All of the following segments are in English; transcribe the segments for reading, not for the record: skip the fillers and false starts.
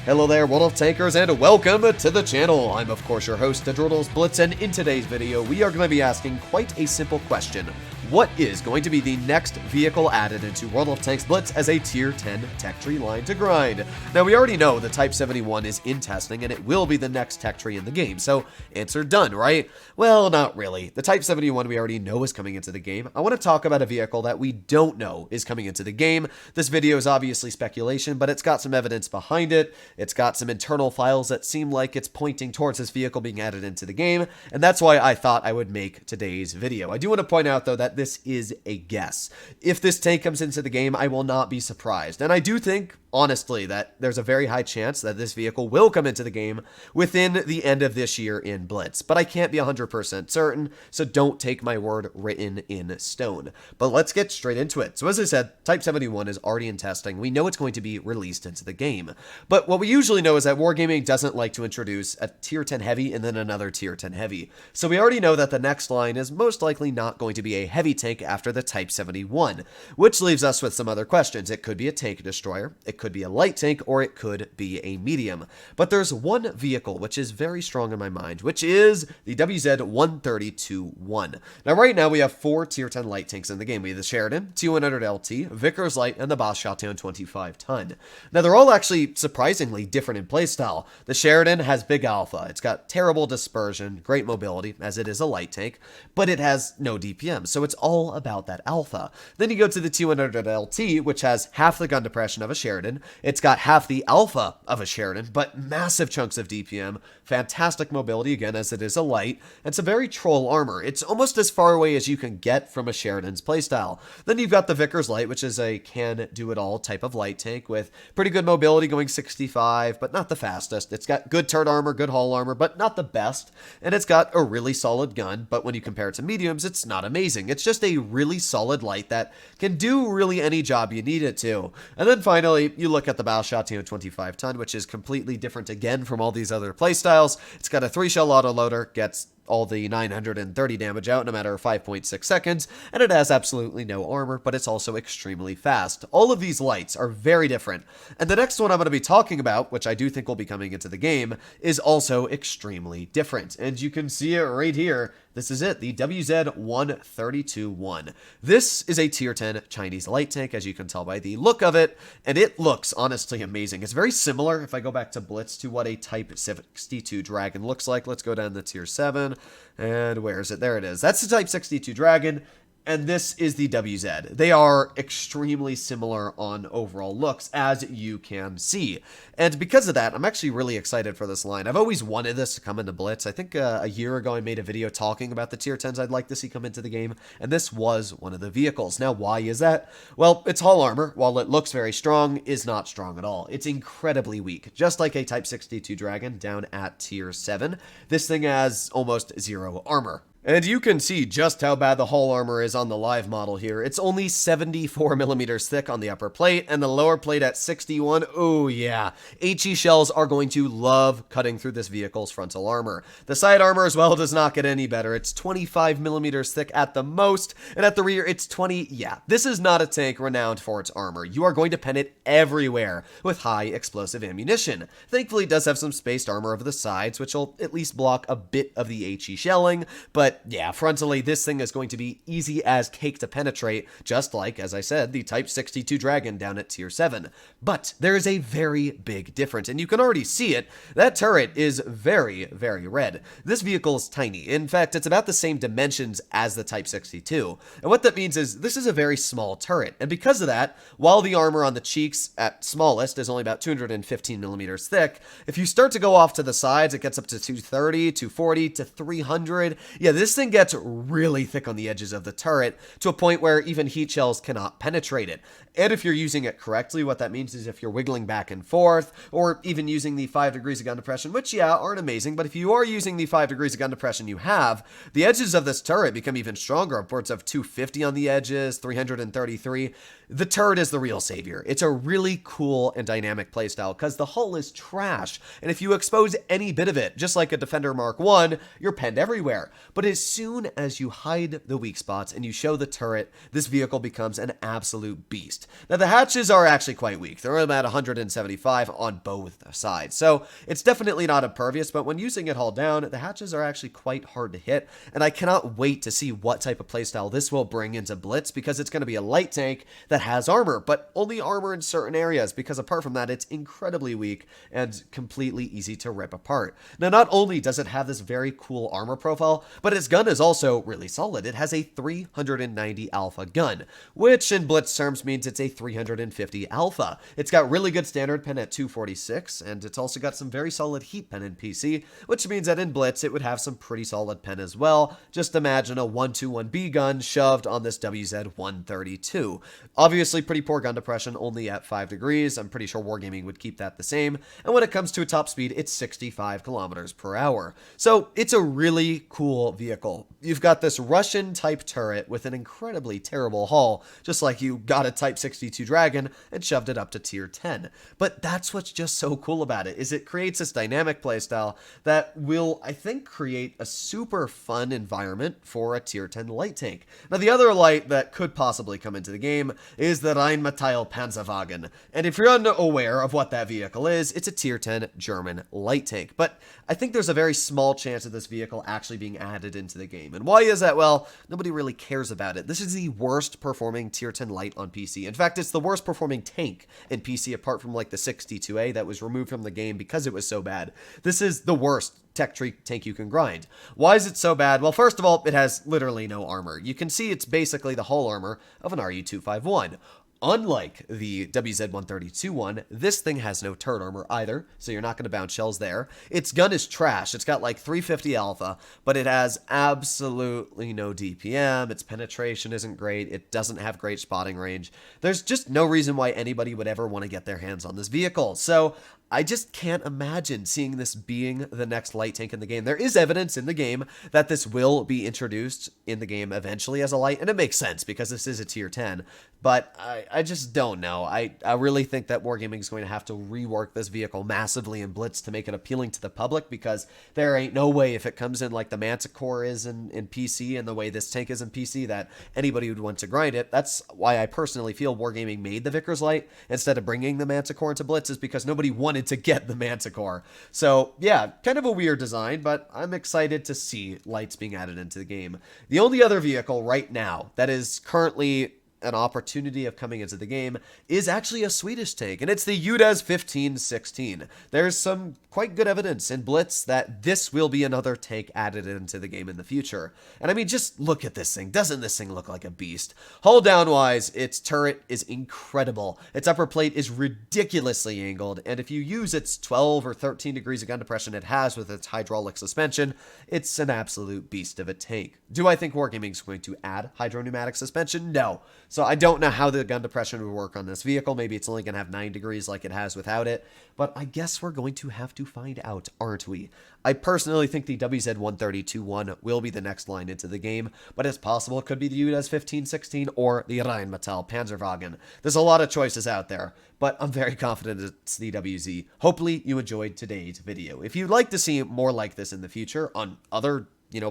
Hello there, World of Tankers, and welcome to the channel. I'm of course your host, the Droodles Blitz, and in today's video, we are going to be asking quite a simple question. What is going to be the next vehicle added into World of Tanks Blitz as a Tier 10 tech tree line to grind? Now, we already know the Type 71 is in testing, and it will be the next tech tree in the game, so answer done, right? Well, not really. The Type 71 we already know is coming into the game. I want to talk about a vehicle that we don't know is coming into the game. This video is obviously speculation, but it's got some evidence behind it. It's got some internal files that seem like it's pointing towards this vehicle being added into the game, and that's why I thought I would make today's video. I do want to point out, though, that this is a guess. If this tank comes into the game, I will not be surprised, and I do think, honestly, that there's a very high chance that this vehicle will come into the game within the end of this year in Blitz, but I can't be 100% certain, so don't take my word written in stone. But let's get straight into it. So as I said, Type 71 is already in testing. We know it's going to be released into the game, but what we usually know is that Wargaming doesn't like to introduce a Tier 10 heavy and then another Tier 10 heavy. So we already know that the next line is most likely not going to be a heavy tank after the Type 71, which leaves us with some other questions. It could be a tank destroyer, it could be a light tank, or it could be a medium. But there's one vehicle which is very strong in my mind, which is the WZ-132-1. Now right now we have 4 Tier 10 light tanks in the game. We have the Sheridan, T100LT, Vickers Light, and the Shotino 25-ton. Now they're all actually surprisingly different in playstyle. The Sheridan has big alpha. It's got terrible dispersion, great mobility, as it is a light tank, but it has no DPM, so it's all about that alpha. Then you go to the T100LT, which has half the gun depression of a Sheridan. It's got half the alpha of a Sheridan, but massive chunks of DPM, fantastic mobility again as it is a light, and some very troll armor. It's almost as far away as you can get from a Sheridan's playstyle. Then you've got the Vickers Light, which is a can-do-it-all type of light tank with pretty good mobility going 65, but not the fastest. It's got good turret armor, good hull armor, but not the best, and it's got a really solid gun, but when you compare it to mediums, it's not amazing. It's just a really solid light that can do really any job you need it to. And then finally, you look at the Shotino 25-ton, which is completely different again from all these other playstyles. It's got a 3-shell autoloader, gets all the 930 damage out in a matter of 5.6 seconds, and it has absolutely no armor, but it's also extremely fast. All of these lights are very different, and the next one I'm going to be talking about, which I do think will be coming into the game, is also extremely different, and you can see it right here. This is it, the WZ-132-1. This is a Tier 10 Chinese light tank, as you can tell by the look of it, and it looks honestly amazing. It's very similar, if I go back to Blitz, to what a Type 62 Dragon looks like. Let's go down to Tier 7, and where is it? There it is. That's the Type 62 Dragon, and this is the WZ. They are extremely similar on overall looks, as you can see. And because of that, I'm actually really excited for this line. I've always wanted this to come into Blitz. I think a year ago I made a video talking about the Tier 10s I'd like to see come into the game, and this was one of the vehicles. Now, why is that? Well, its hull armor, while it looks very strong, is not strong at all. It's incredibly weak. Just like a Type 62 Dragon down at Tier 7, this thing has almost zero armor. And you can see just how bad the hull armor is on the live model here. It's only 74 millimeters thick on the upper plate, and the lower plate at 61. Oh yeah, HE shells are going to love cutting through this vehicle's frontal armor. The side armor as well does not get any better. It's 25 millimeters thick at the most, and at the rear it's 20. Yeah, this is not a tank renowned for its armor. You are going to pen it everywhere with high explosive ammunition. Thankfully, it does have some spaced armor over the sides, which will at least block a bit of the HE shelling, but yeah, frontally, this thing is going to be easy as cake to penetrate, just like, as I said, the Type 62 Dragon down at Tier 7. But there is a very big difference, and you can already see it. That turret is very, very red. This vehicle is tiny. In fact, it's about the same dimensions as the Type 62. And what that means is this is a very small turret. And because of that, while the armor on the cheeks at smallest is only about 215 millimeters thick, if you start to go off to the sides, it gets up to 230, 240, to 300. Yeah, this thing gets really thick on the edges of the turret to a point where even heat shells cannot penetrate it. And if you're using it correctly, what that means is if you're wiggling back and forth, or even using the 5 degrees of gun depression, which, yeah, aren't amazing, but if you are using the 5 degrees of gun depression you have, the edges of this turret become even stronger, upwards of 250 on the edges, 333. the turret is the real savior. It's a really cool and dynamic playstyle because the hull is trash, and if you expose any bit of it, just like a Defender Mark 1, you're penned everywhere. But as soon as you hide the weak spots and you show the turret, this vehicle becomes an absolute beast. Now, the hatches are actually quite weak. They're about 175 on both sides, so it's definitely not impervious, but when using it hull down, the hatches are actually quite hard to hit, and I cannot wait to see what type of playstyle this will bring into Blitz, because it's going to be a light tank that has armor, but only armor in certain areas, because apart from that, it's incredibly weak and completely easy to rip apart. Now, not only does it have this very cool armor profile, but its gun is also really solid. It has a 390 alpha gun, which in Blitz terms means it's a 350 alpha. It's got really good standard pen at 246, and it's also got some very solid heat pen in PC, which means that in Blitz, it would have some pretty solid pen as well. Just imagine a 121B gun shoved on this WZ-132. Obviously, pretty poor gun depression, only at 5 degrees. I'm pretty sure Wargaming would keep that the same. And when it comes to a top speed, it's 65 kilometers per hour. So it's a really cool vehicle. You've got this Russian-type turret with an incredibly terrible hull, just like you got a Type 62 Dragon and shoved it up to tier 10. But that's what's just so cool about it, is it creates this dynamic playstyle that will, I think, create a super fun environment for a tier 10 light tank. Now, the other light that could possibly come into the game is the Reinmate Panzerwagen. And if you're unaware of what that vehicle is, it's a tier 10 German light tank. But I think there's a very small chance of this vehicle actually being added into the game. And why is that? Well, nobody really cares about it. This is the worst performing tier 10 light on PC. In fact, it's the worst performing tank in PC apart from like the 62A that was removed from the game because it was so bad. This is the worst tech tree tank you can grind. Why is it so bad? Well, first of all, it has literally no armor. You can see it's basically the hull armor of an RU-251. Unlike the WZ-132 one, this thing has no turret armor either, so you're not going to bounce shells there. Its gun is trash. It's got like 350 alpha, but it has absolutely no DPM. Its penetration isn't great. It doesn't have great spotting range. There's just no reason why anybody would ever want to get their hands on this vehicle. So I just can't imagine seeing this being the next light tank in the game. There is evidence in the game that this will be introduced in the game eventually as a light, and it makes sense because this is a tier 10, but I just don't know. I really think that Wargaming is going to have to rework this vehicle massively in Blitz to make it appealing to the public, because there ain't no way, if it comes in like the Manticore is in PC and the way this tank is in PC, that anybody would want to grind it. That's why I personally feel Wargaming made the Vickers Light instead of bringing the Manticore into Blitz, is because nobody wanted to get the Manticore. So yeah, kind of a weird design, but I'm excited to see lights being added into the game. The only other vehicle right now that is currently an opportunity of coming into the game is actually a Swedish tank, and it's the Udes 1516. There's some quite good evidence in Blitz that this will be another tank added into the game in the future. And I mean, just look at this thing. Doesn't this thing look like a beast? Hull down wise, its turret is incredible. Its upper plate is ridiculously angled, and if you use its 12 or 13 degrees of gun depression it has with its hydraulic suspension, it's an absolute beast of a tank. Do I think Wargaming is going to add hydro-pneumatic suspension? No. So I don't know how the gun depression would work on this vehicle. Maybe it's only going to have 9 degrees like it has without it, but I guess we're going to have to find out, aren't we? I personally think the WZ-132-1 will be the next line into the game, but it's possible it could be the Udes 1516 or the Reinmate Panzerwagen. There's a lot of choices out there, but I'm very confident it's the WZ. Hopefully you enjoyed today's video. If you'd like to see more like this in the future on other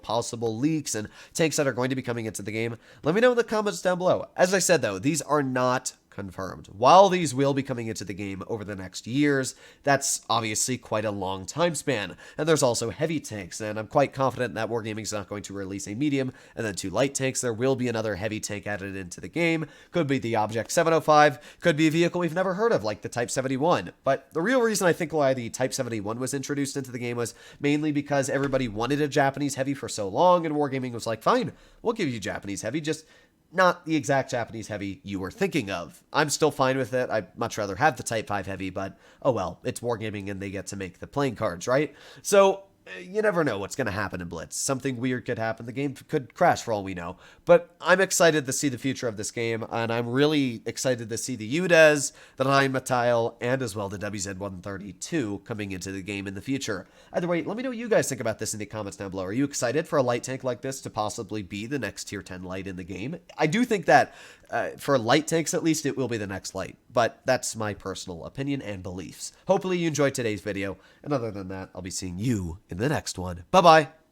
possible leaks and tanks that are going to be coming into the game, let me know in the comments down below. As I said, though, these are not confirmed. While these will be coming into the game over the next years, that's obviously quite a long time span. And there's also heavy tanks, and I'm quite confident that Wargaming is not going to release a medium and then 2 light tanks. There will be another heavy tank added into the game. Could be the Object 705, could be a vehicle we've never heard of, like the Type 71. But the real reason I think why the Type 71 was introduced into the game was mainly because everybody wanted a Japanese heavy for so long, and Wargaming was like, fine, we'll give you Japanese heavy, just not the exact Japanese heavy you were thinking of. I'm still fine with it. I'd much rather have the Type 5 heavy, but oh well, it's Wargaming and they get to make the playing cards, right? So you never know what's going to happen in Blitz. Something weird could happen. The game could crash for all we know. But I'm excited to see the future of this game, and I'm really excited to see the Udes, the Reinmate, and as well the WZ-132 coming into the game in the future. Either way, let me know what you guys think about this in the comments down below. Are you excited for a light tank like this to possibly be the next tier 10 light in the game? I do think that for light tanks at least, it will be the next light. But that's my personal opinion and beliefs. Hopefully you enjoyed today's video, and other than that, I'll be seeing you in the next one. Bye-bye!